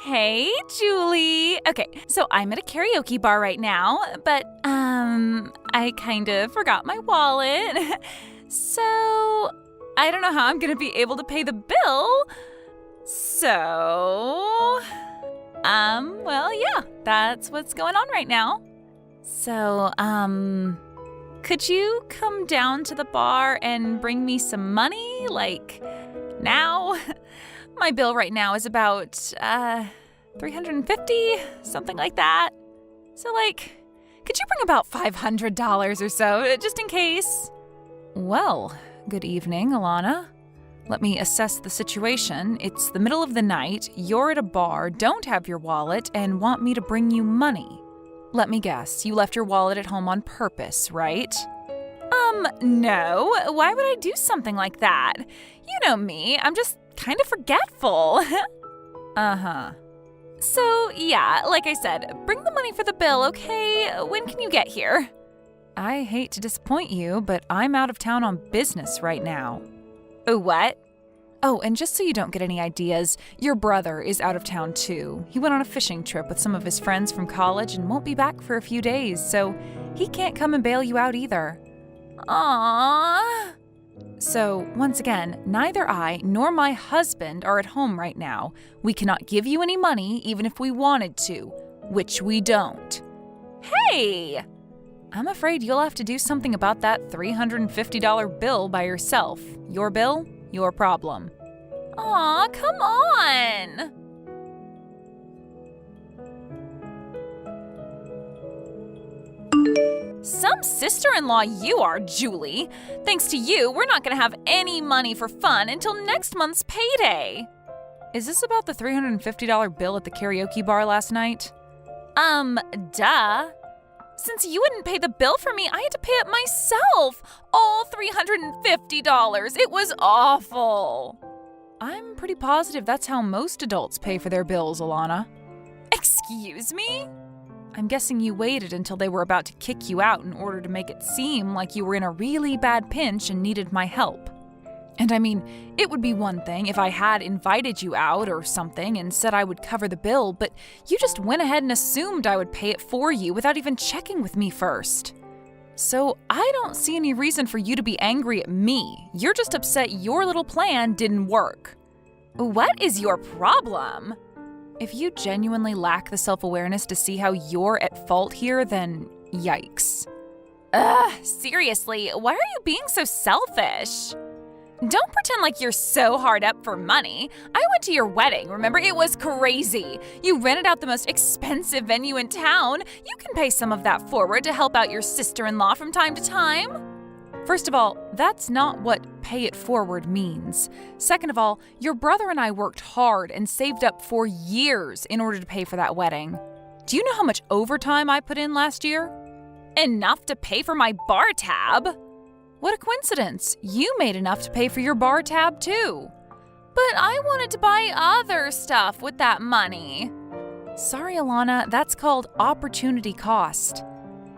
Hey, Julie. Okay, so I'm at a karaoke bar right now, but, I kind of forgot my wallet. So, I don't know how I'm gonna be able to pay the bill. So, well, yeah, that's what's going on right now. So, could you come down to the bar and bring me some money, like, now? My bill right now is about, $350, something like that. So, like, could you bring about $500 or so, just in case? Well, good evening, Alana. Let me assess the situation. It's the middle of the night, you're at a bar, don't have your wallet, and want me to bring you money. Let me guess, you left your wallet at home on purpose, right? No. Why would I do something like that? You know me, I'm just kind of forgetful. Uh-huh. So, yeah, like I said, bring the money for the bill, okay? When can you get here? I hate to disappoint you, but I'm out of town on business right now. What? Oh, and just so you don't get any ideas, your brother is out of town too. He went on a fishing trip with some of his friends from college and won't be back for a few days, so he can't come and bail you out either. Aww. So, once again, neither I nor my husband are at home right now. We cannot give you any money even if we wanted to, which we don't. Hey! I'm afraid you'll have to do something about that $350 bill by yourself. Your bill, your problem. Aw, come on! Some sister-in-law you are, Julie. Thanks to you, we're not going to have any money for fun until next month's payday. Is this about the $350 bill at the karaoke bar last night? Duh. Since you wouldn't pay the bill for me, I had to pay it myself. All $350. It was awful. I'm pretty positive that's how most adults pay for their bills, Alana. Excuse me? I'm guessing you waited until they were about to kick you out in order to make it seem like you were in a really bad pinch and needed my help. And I mean, it would be one thing if I had invited you out or something and said I would cover the bill, but you just went ahead and assumed I would pay it for you without even checking with me first. So I don't see any reason for you to be angry at me. You're just upset your little plan didn't work. What is your problem? If you genuinely lack the self-awareness to see how you're at fault here, then yikes. Seriously, why are you being so selfish? Don't pretend like you're so hard up for money. I went to your wedding, remember? It was crazy. You rented out the most expensive venue in town. You can pay some of that forward to help out your sister-in-law from time to time. First of all, that's not what pay it forward means. Second of all, your brother and I worked hard and saved up for years in order to pay for that wedding. Do you know how much overtime I put in last year? Enough to pay for my bar tab. What a coincidence. You made enough to pay for your bar tab too. But I wanted to buy other stuff with that money. Sorry, Alana, that's called opportunity cost.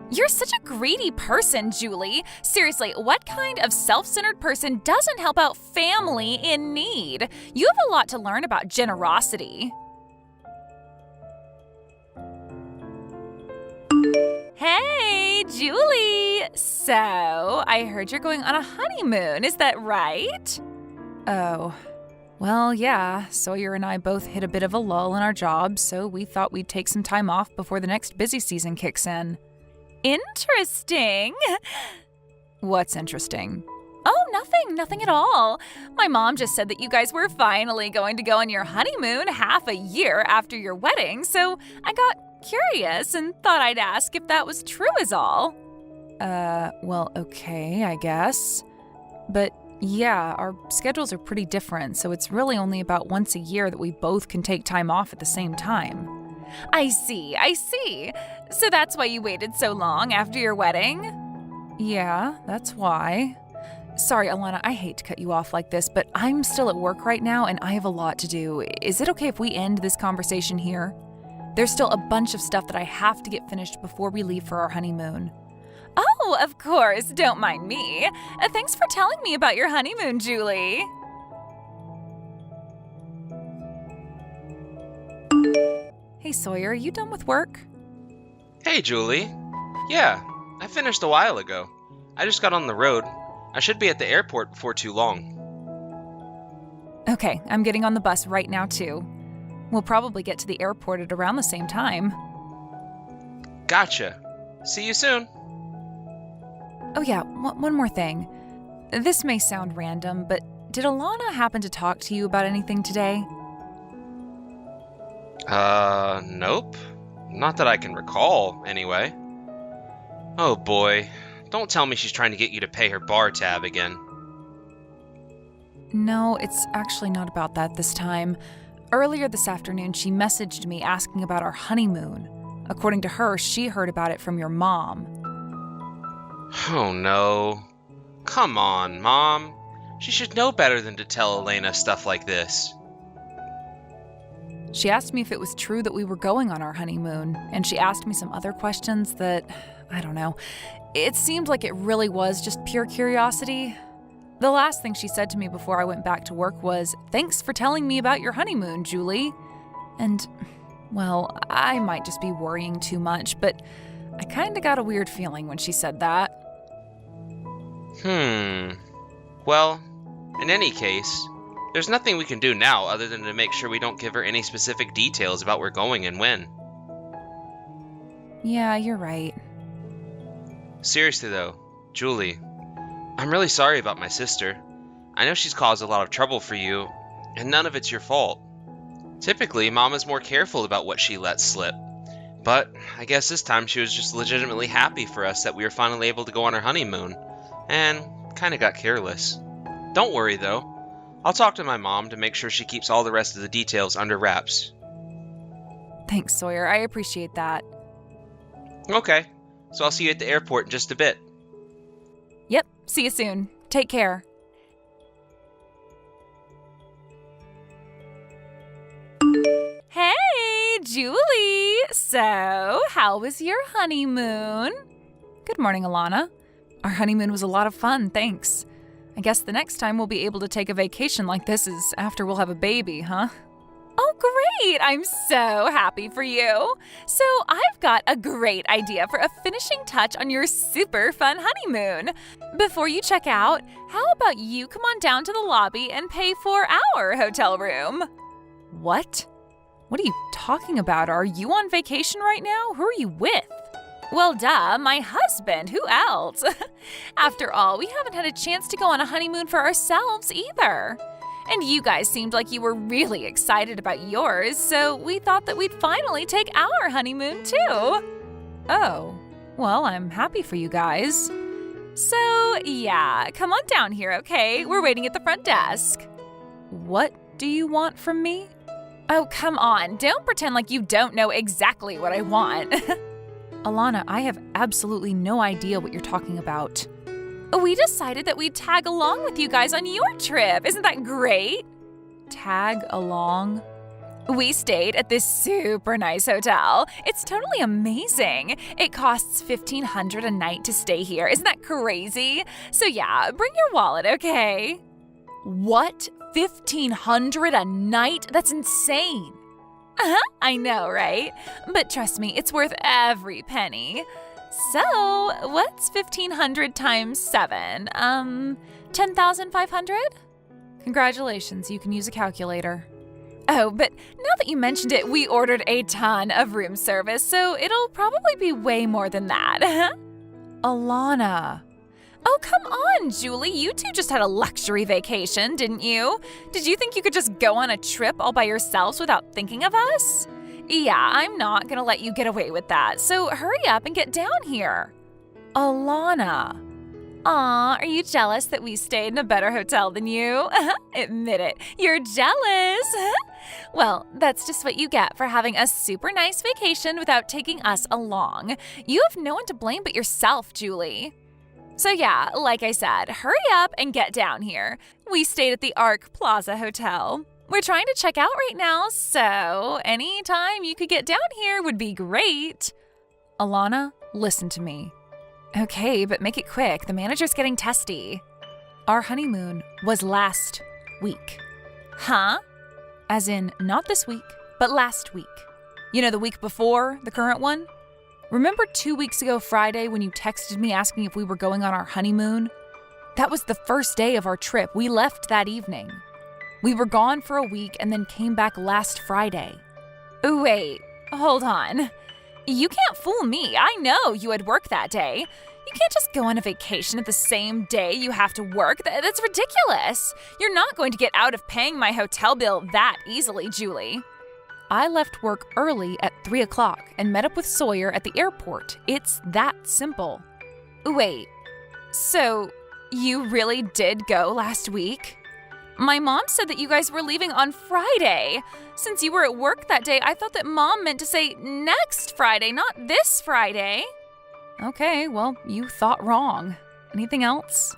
You're such a greedy person, Julie. Seriously, what kind of self-centered person doesn't help out family in need? You have a lot to learn about generosity. Hey, Julie! So, I heard you're going on a honeymoon, is that right? Oh, well, yeah. Sawyer and I both hit a bit of a lull in our jobs, so we thought we'd take some time off before the next busy season kicks in. Interesting. What's interesting? Oh, nothing at all. My mom just said that you guys were finally going to go on your honeymoon half a year after your wedding, so I got curious and thought I'd ask if that was true is all. Well, okay, I guess. But yeah, our schedules are pretty different, so it's really only about once a year that we both can take time off at the same time. I see. So that's why you waited so long after your wedding? Yeah, that's why. Sorry, Alana, I hate to cut you off like this, but I'm still at work right now and I have a lot to do. Is it okay if we end this conversation here? There's still a bunch of stuff that I have to get finished before we leave for our honeymoon. Oh, of course. Don't mind me. Thanks for telling me about your honeymoon, Julie. Hey Sawyer, are you done with work? Hey, Julie. Yeah, I finished a while ago. I just got on the road. I should be at the airport before too long. Okay, I'm getting on the bus right now too. We'll probably get to the airport at around the same time. Gotcha. See you soon. Oh yeah, one more thing. This may sound random, but did Alana happen to talk to you about anything today? Nope. Not that I can recall, anyway. Oh boy. Don't tell me she's trying to get you to pay her bar tab again. No, it's actually not about that this time. Earlier this afternoon, she messaged me asking about our honeymoon. According to her, she heard about it from your mom. Oh no. Come on, Mom. She should know better than to tell Elena stuff like this. She asked me if it was true that we were going on our honeymoon, and she asked me some other questions that, I don't know. It seemed like it really was just pure curiosity. The last thing she said to me before I went back to work was, "Thanks for telling me about your honeymoon, Julie." And, well, I might just be worrying too much, but I kinda got a weird feeling when she said that. Well, in any case, there's nothing we can do now other than to make sure we don't give her any specific details about where we're going and when. Yeah, you're right. Seriously though, Julie, I'm really sorry about my sister. I know she's caused a lot of trouble for you, and none of it's your fault. Typically, Mom is more careful about what she lets slip. But I guess this time she was just legitimately happy for us that we were finally able to go on our honeymoon, and kinda got careless. Don't worry though. I'll talk to my mom to make sure she keeps all the rest of the details under wraps. Thanks, Sawyer. I appreciate that. Okay, so I'll see you at the airport in just a bit. Yep, see you soon. Take care. Hey, Julie! So, how was your honeymoon? Good morning, Alana. Our honeymoon was a lot of fun, thanks. I guess the next time we'll be able to take a vacation like this is after we'll have a baby, huh? Oh, great! I'm so happy for you. So I've got a great idea for a finishing touch on your super fun honeymoon. Before you check out, how about you come on down to the lobby and pay for our hotel room? What? What are you talking about? Are you on vacation right now? Who are you with? Well, duh, my husband. Who else? After all, we haven't had a chance to go on a honeymoon for ourselves either. And you guys seemed like you were really excited about yours, so we thought that we'd finally take our honeymoon too. Oh, well, I'm happy for you guys. So, yeah, come on down here, okay? We're waiting at the front desk. What do you want from me? Oh, come on, don't pretend like you don't know exactly what I want. Alana, I have absolutely no idea what you're talking about. We decided that we'd tag along with you guys on your trip. Isn't that great? Tag along? We stayed at this super nice hotel. It's totally amazing. It costs $1,500 a night to stay here. Isn't that crazy? So yeah, bring your wallet, okay? What? $1,500 a night? That's insane. I know, right? But trust me, it's worth every penny. So, what's 1,500 times 7? 10,500? Congratulations, you can use a calculator. Oh, but now that you mentioned it, we ordered a ton of room service, so it'll probably be way more than that. Alana. Oh, come on, Julie. You two just had a luxury vacation, didn't you? Did you think you could just go on a trip all by yourselves without thinking of us? Yeah, I'm not gonna let you get away with that, so hurry up and get down here. Alana. Aw, are you jealous that we stayed in a better hotel than you? Admit it, you're jealous. Well, that's just what you get for having a super nice vacation without taking us along. You have no one to blame but yourself, Julie. So yeah, like I said, hurry up and get down here. We stayed at the Arc Plaza Hotel. We're trying to check out right now, so any time you could get down here would be great. Alana, listen to me. Okay, but make it quick. The manager's getting testy. Our honeymoon was last week. Huh? As in, not this week, but last week. You know, the week before, the current one? Remember 2 weeks ago Friday when you texted me asking if we were going on our honeymoon? That was the first day of our trip. We left that evening. We were gone for a week and then came back last Friday. Wait, hold on. You can't fool me. I know you had work that day. You can't just go on a vacation at the same day you have to work. That's ridiculous. You're not going to get out of paying my hotel bill that easily, Julie. I left work early at 3 o'clock and met up with Sawyer at the airport. It's that simple. Wait, so you really did go last week? My mom said that you guys were leaving on Friday. Since you were at work that day, I thought that Mom meant to say next Friday, not this Friday. Okay, well, you thought wrong. Anything else?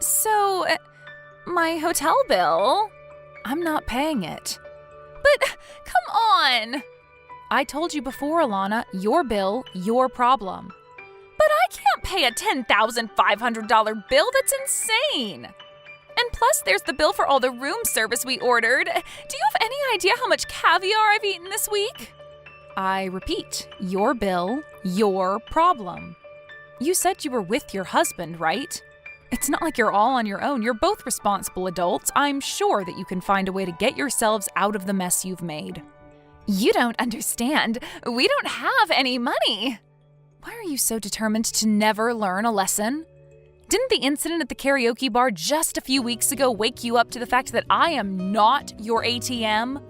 So, my hotel bill? I'm not paying it. But, come on! I told you before, Alana, your bill, your problem. But I can't pay a $10,500 bill. That's insane. And plus, there's the bill for all the room service we ordered. Do you have any idea how much caviar I've eaten this week? I repeat, your bill, your problem. You said you were with your husband, right? It's not like you're all on your own. You're both responsible adults. I'm sure that you can find a way to get yourselves out of the mess you've made. You don't understand. We don't have any money. Why are you so determined to never learn a lesson? Didn't the incident at the karaoke bar just a few weeks ago wake you up to the fact that I am not your ATM?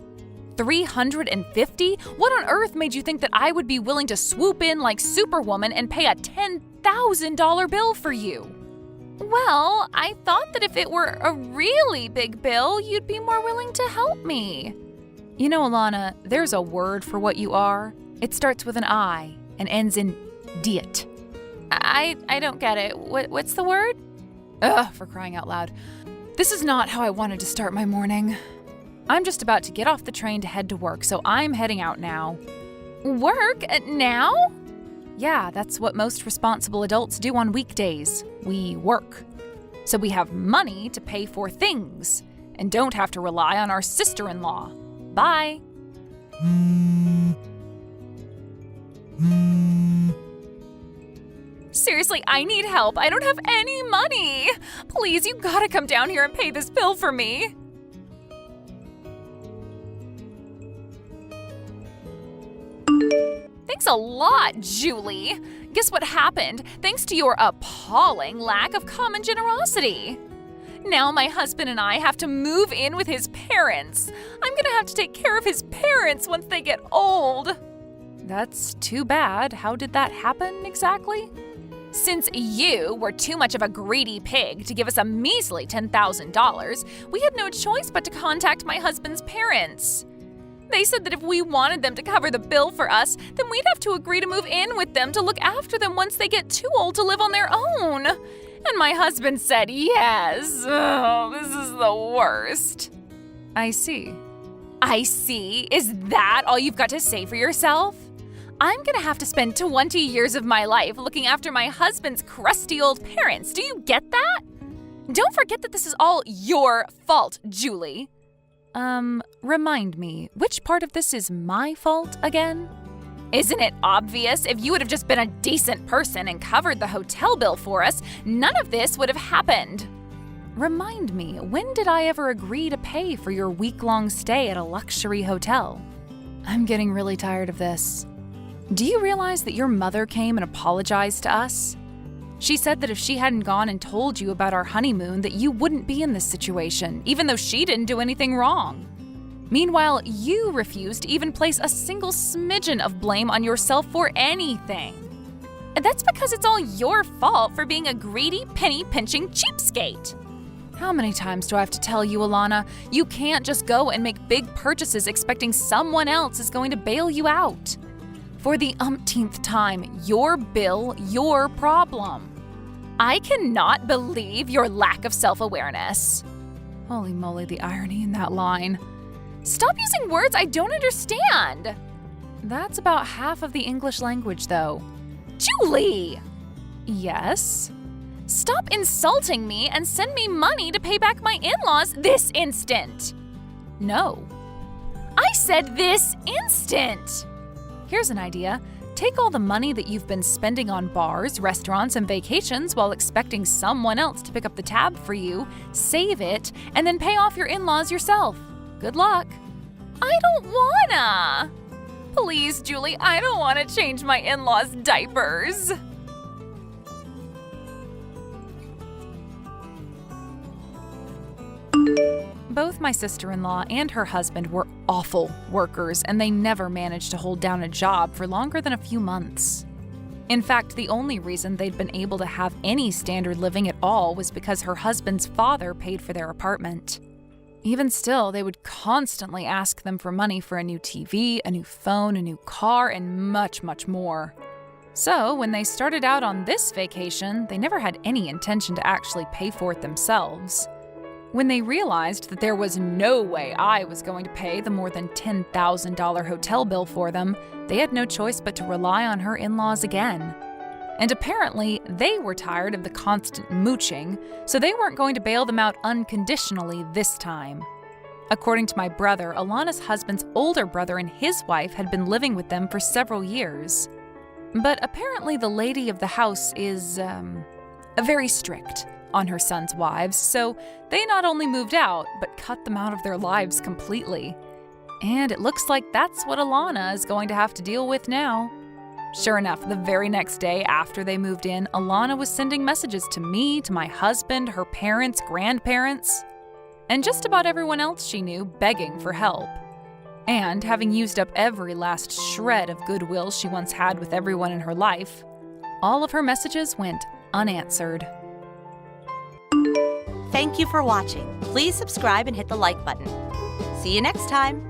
$350? What on earth made you think that I would be willing to swoop in like Superwoman and pay a $10,000 bill for you? Well, I thought that if it were a really big bill, you'd be more willing to help me. You know, Alana, there's a word for what you are. It starts with an I and ends in diet. I don't get it. What's the word? Ugh, for crying out loud. This is not how I wanted to start my morning. I'm just about to get off the train to head to work, so I'm heading out now. Work? Now? Yeah, that's what most responsible adults do on weekdays. We work. So we have money to pay for things and don't have to rely on our sister-in-law. Bye. Seriously, I need help. I don't have any money. Please, you gotta come down here and pay this bill for me. Thanks a lot, Julie. Guess what happened? Thanks to your appalling lack of common generosity. Now my husband and I have to move in with his parents. I'm gonna have to take care of his parents once they get old. That's too bad. How did that happen exactly? Since you were too much of a greedy pig to give us a measly $10,000, we had no choice but to contact my husband's parents. They said that if we wanted them to cover the bill for us, then we'd have to agree to move in with them to look after them once they get too old to live on their own. And my husband said yes. Oh, this is the worst. I see. I see? Is that all you've got to say for yourself? I'm gonna have to spend 20 years of my life looking after my husband's crusty old parents. Do you get that? Don't forget that this is all your fault, Julie. Remind me, which part of this is my fault again? Isn't it obvious? If you would have just been a decent person and covered the hotel bill for us, none of this would have happened. Remind me, when did I ever agree to pay for your week-long stay at a luxury hotel? I'm getting really tired of this. Do you realize that your mother came and apologized to us? She said that if she hadn't gone and told you about our honeymoon, that you wouldn't be in this situation, even though she didn't do anything wrong. Meanwhile, you refused to even place a single smidgen of blame on yourself for anything. And that's because it's all your fault for being a greedy, penny-pinching cheapskate. How many times do I have to tell you, Alana, you can't just go and make big purchases expecting someone else is going to bail you out? For the umpteenth time, your bill, your problem. I cannot believe your lack of self-awareness. Holy moly, the irony in that line. Stop using words I don't understand. That's about half of the English language, though. Julie! Yes? Stop insulting me and send me money to pay back my in-laws this instant. No. I said this instant. Here's an idea. Take all the money that you've been spending on bars, restaurants, and vacations while expecting someone else to pick up the tab for you, save it, and then pay off your in-laws yourself. Good luck. I don't wanna! Please, Julie, I don't want to change my in-laws' diapers. Both my sister-in-law and her husband were awful workers, and they never managed to hold down a job for longer than a few months. In fact, the only reason they'd been able to have any standard living at all was because her husband's father paid for their apartment. Even still, they would constantly ask them for money for a new TV, a new phone, a new car, and much, much more. So, when they started out on this vacation, they never had any intention to actually pay for it themselves. When they realized that there was no way I was going to pay the more than $10,000 hotel bill for them, they had no choice but to rely on her in-laws again. And apparently, they were tired of the constant mooching, so they weren't going to bail them out unconditionally this time. According to my brother, Alana's husband's older brother and his wife had been living with them for several years. But apparently the lady of the house is, very strict on her son's wives, so they not only moved out, but cut them out of their lives completely. And it looks like that's what Alana is going to have to deal with now. Sure enough, the very next day after they moved in, Alana was sending messages to me, to my husband, her parents, grandparents, and just about everyone else she knew, begging for help. And having used up every last shred of goodwill she once had with everyone in her life, all of her messages went unanswered. Thank you for watching. Please subscribe and hit the like button. See you next time.